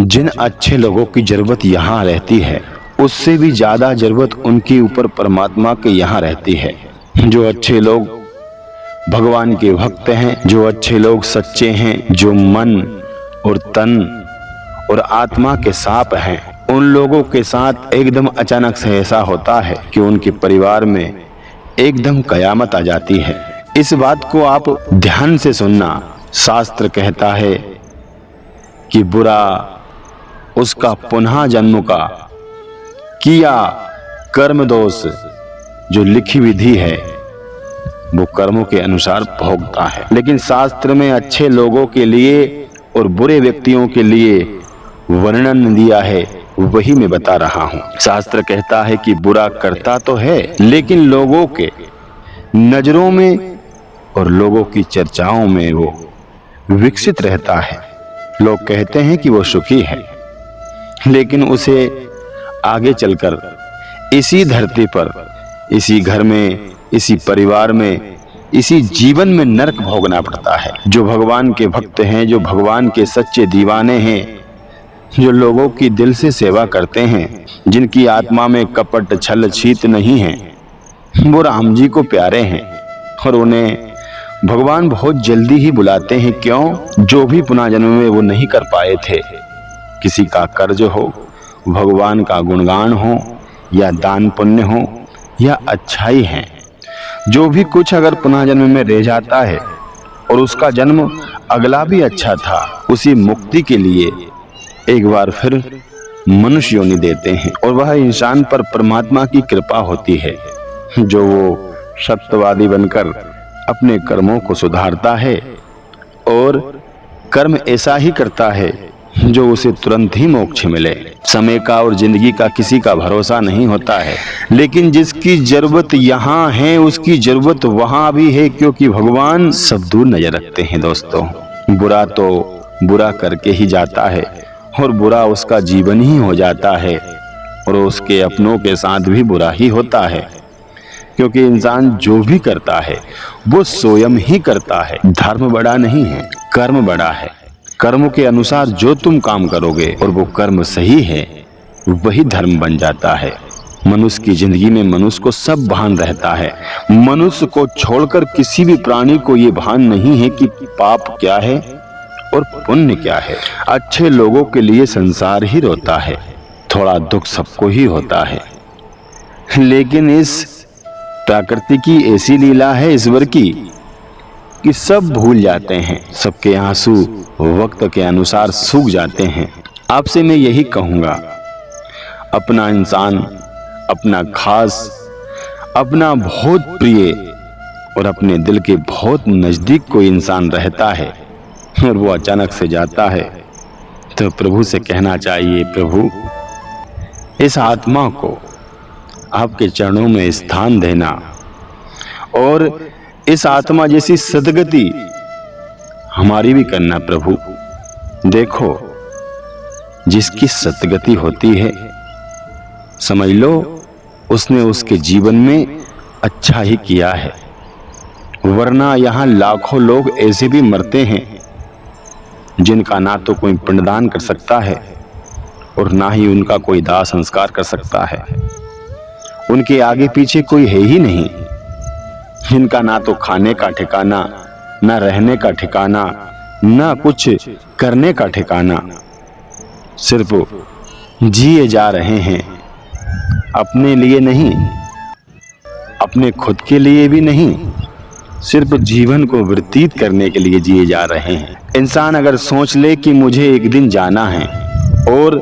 जिन अच्छे लोगों की जरूरत यहाँ रहती है उससे भी ज्यादा जरूरत उनके ऊपर परमात्मा के यहाँ रहती है। जो अच्छे लोग भगवान के भक्त हैं, जो अच्छे लोग सच्चे हैं, जो मन और तन और आत्मा के साफ हैं, उन लोगों के साथ एकदम अचानक से ऐसा होता है कि उनके परिवार में एकदम कयामत आ जाती है। इस बात को आप ध्यान से सुनना। शास्त्र कहता है कि बुरा उसका पुनः जन्म का किया कर्म दोष, जो लिखी विधि है वो कर्मों के अनुसार भोगता है। लेकिन शास्त्र में अच्छे लोगों के लिए और बुरे व्यक्तियों के लिए वर्णन दिया है, वही मैं बता रहा हूँ। शास्त्र कहता है कि बुरा करता तो है लेकिन लोगों के नजरों में और लोगों की चर्चाओं में वो विकसित रहता है। लोग कहते हैं कि वो सुखी है, लेकिन उसे आगे चलकर इसी धरती पर, इसी घर में, इसी परिवार में, इसी जीवन में नरक भोगना पड़ता है। जो भगवान के भक्त हैं, जो भगवान के सच्चे दीवाने हैं, जो लोगों की दिल से सेवा करते हैं, जिनकी आत्मा में कपट छल छीत नहीं है, वो राम जी को प्यारे हैं और उन्हें भगवान बहुत जल्दी ही बुलाते हैं। क्यों? जो भी पुनर्जन्म में वो नहीं कर पाए थे, किसी का कर्ज हो, भगवान का गुणगान हो, या दान पुण्य हो, या अच्छाई है, जो भी कुछ अगर पुनर्जन्म में रह जाता है और उसका जन्म अगला भी अच्छा था, उसी मुक्ति के लिए एक बार फिर मनुष्य योनि देते हैं। और वह इंसान पर परमात्मा की कृपा होती है, जो वो सत्यवादी बनकर अपने कर्मों को सुधारता है और कर्म ऐसा ही करता है जो उसे तुरंत ही मोक्ष मिले। समय का और जिंदगी का किसी का भरोसा नहीं होता है, लेकिन जिसकी जरूरत यहाँ है उसकी जरूरत वहाँ भी है, क्योंकि भगवान सब दूर नजर रखते हैं। दोस्तों, बुरा तो बुरा करके ही जाता है और बुरा उसका जीवन ही हो जाता है और उसके अपनों के साथ भी बुरा ही होता है, क्योंकि इंसान जो भी करता है वो स्वयं ही करता है। धर्म बड़ा नहीं है, कर्म बड़ा है। कर्म के अनुसार जो तुम काम करोगे और वो कर्म सही है, वही धर्म बन जाता है। मनुष्य की जिंदगी में मनुष्य को सब भान रहता है। मनुष्य को छोड़कर किसी भी प्राणी को ये भान नहीं है कि पाप क्या है और पुण्य क्या है। अच्छे लोगों के लिए संसार ही रोता है, थोड़ा दुख सबको ही होता है, लेकिन इस प्रकृति की ऐसी लीला है ईश्वर की कि सब भूल जाते हैं। सबके आंसू वक्त के अनुसार सूख जाते हैं। आपसे मैं यही कहूंगा, अपना इंसान, अपना खास, अपना बहुत प्रिय और अपने दिल के बहुत नजदीक कोई इंसान रहता है और वो अचानक से जाता है, तो प्रभु से कहना चाहिए, प्रभु इस आत्मा को आपके चरणों में स्थान देना और इस आत्मा जैसी सद्गति हमारी भी करना। प्रभु देखो, जिसकी सद्गति होती है समझ लो उसने उसके जीवन में अच्छा ही किया है, वरना यहाँ लाखों लोग ऐसे भी मरते हैं जिनका ना तो कोई पिंडदान कर सकता है और ना ही उनका कोई दाह संस्कार कर सकता है। उनके आगे पीछे कोई है ही नहीं, जिनका ना तो खाने का ठिकाना, ना रहने का ठिकाना, ना कुछ करने का ठिकाना, सिर्फ जिए जा रहे हैं। अपने लिए नहीं, अपने खुद के लिए भी नहीं, सिर्फ जीवन को व्यतीत करने के लिए जिए जा रहे हैं। इंसान अगर सोच ले कि मुझे एक दिन जाना है, और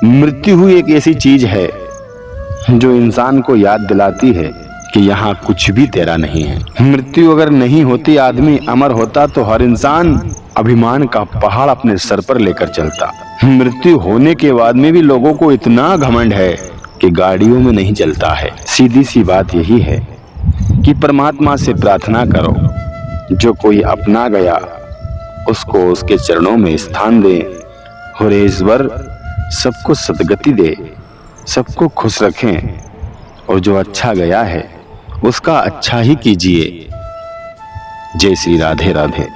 मृत्यु हुई एक ऐसी चीज है जो इंसान को याद दिलाती है कि यहाँ कुछ भी तेरा नहीं है। मृत्यु अगर नहीं होती, आदमी अमर होता, तो हर इंसान अभिमान का पहाड़ अपने सर पर लेकर चलता। मृत्यु होने के बाद में भी लोगों को इतना घमंड है कि गाड़ियों में नहीं चलता है। सीधी सी बात यही है कि परमात्मा से प्रार्थना करो, जो कोई अपना गया उसको उसके चरणों में स्थान दे और ईश्वर सबको सद्गति दे, सबको खुश रखें, और जो अच्छा गया है उसका अच्छा ही कीजिए। जय श्री राधे राधे।